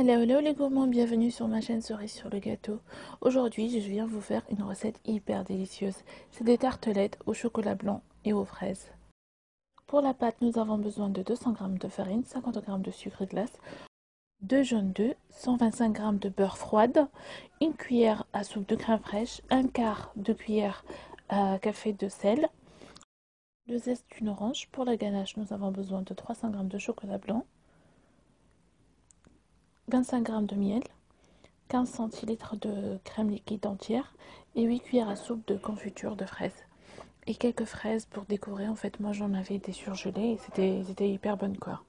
Hello les gourmands, bienvenue sur ma chaîne Cerise sur le gâteau. Aujourd'hui, je viens vous faire une recette hyper délicieuse. C'est des tartelettes au chocolat blanc et aux fraises. Pour la pâte, nous avons besoin de 200 g de farine, 50 g de sucre glace, 2 jaunes d'œufs, 125 g de beurre froide, une cuillère à soupe de crème fraîche, un quart de cuillère à café de sel, le zeste d'une orange. Pour la ganache, nous avons besoin de 300 g de chocolat blanc, 25 g de miel, 15 centilitres de crème liquide entière et 8 cuillères à soupe de confiture de fraises. Et quelques fraises pour décorer. En fait, moi j'en avais des surgelées et c'était hyper bonne quoi.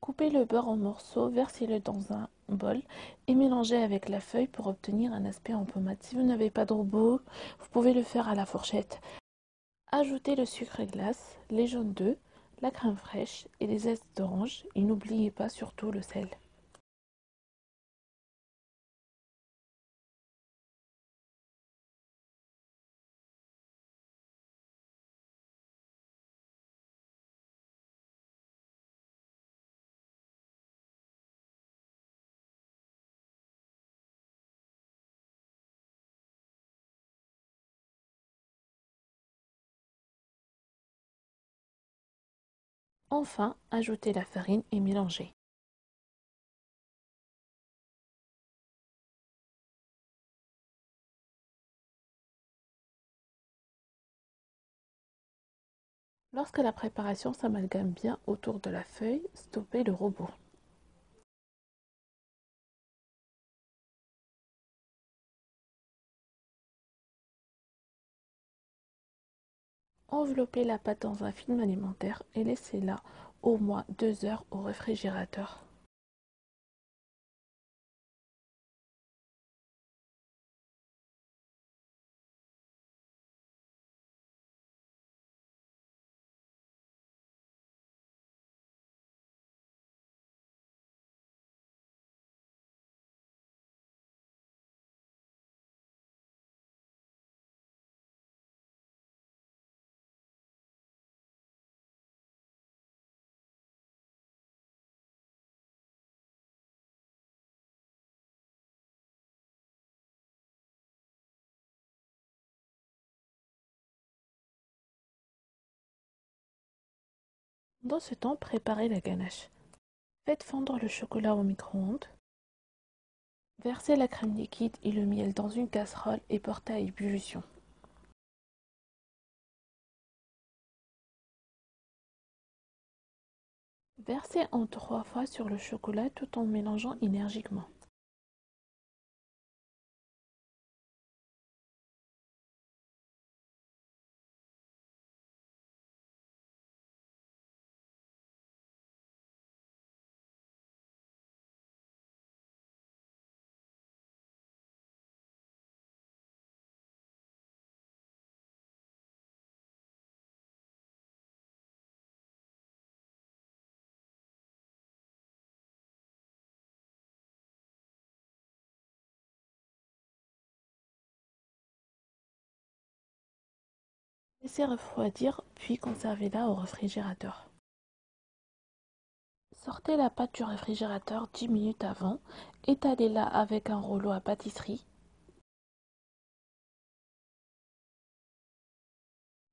Coupez le beurre en morceaux, versez-le dans un bol et mélangez avec la feuille pour obtenir un aspect en pommade. Si vous n'avez pas de robot, vous pouvez le faire à la fourchette. Ajoutez le sucre glace, les jaunes d'œufs, la crème fraîche et les zestes d'orange et n'oubliez pas surtout le sel. Enfin, ajoutez la farine et mélangez. Lorsque la préparation s'amalgame bien autour de la feuille, stoppez le robot. Enveloppez la pâte dans un film alimentaire et laissez-la au moins 2 heures au réfrigérateur. Dans ce temps, préparez la ganache. Faites fondre le chocolat au micro-ondes. Versez la crème liquide et le miel dans une casserole et portez à ébullition. Versez en 3 fois sur le chocolat tout en mélangeant énergiquement. Laissez refroidir puis conservez-la au réfrigérateur. Sortez la pâte du réfrigérateur 10 minutes avant, étalez-la avec un rouleau à pâtisserie.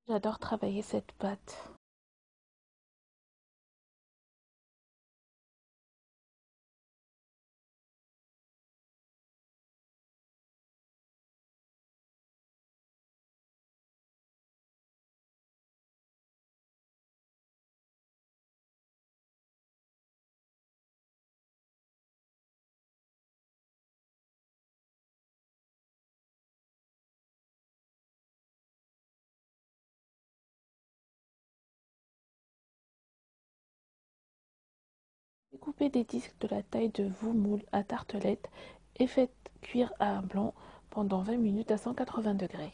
J'adore travailler cette pâte. Découpez des disques de la taille de vos moules à tartelettes et faites cuire à blanc pendant 20 minutes à 180 degrés.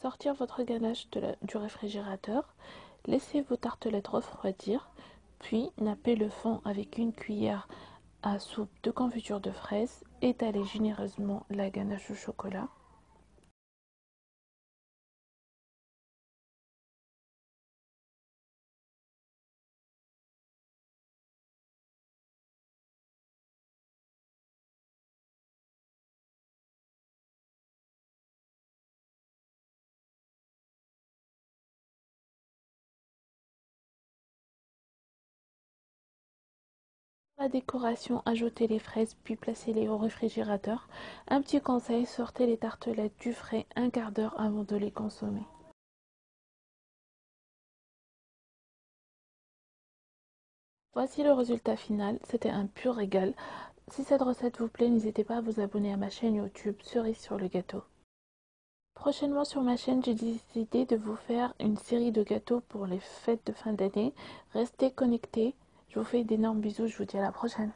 Sortir votre ganache du réfrigérateur, laissez vos tartelettes refroidir, puis nappez le fond avec une cuillère à soupe de confiture de fraises, étalez généreusement la ganache au chocolat. Pour la décoration, ajoutez les fraises puis placez-les au réfrigérateur. Un petit conseil, sortez les tartelettes du frais un quart d'heure avant de les consommer. Voici le résultat final, c'était un pur régal. Si cette recette vous plaît, n'hésitez pas à vous abonner à ma chaîne YouTube Cerise sur le gâteau. Prochainement sur ma chaîne, j'ai décidé de vous faire une série de gâteaux pour les fêtes de fin d'année. Restez connectés, je vous fais d'énormes bisous, je vous dis à la prochaine.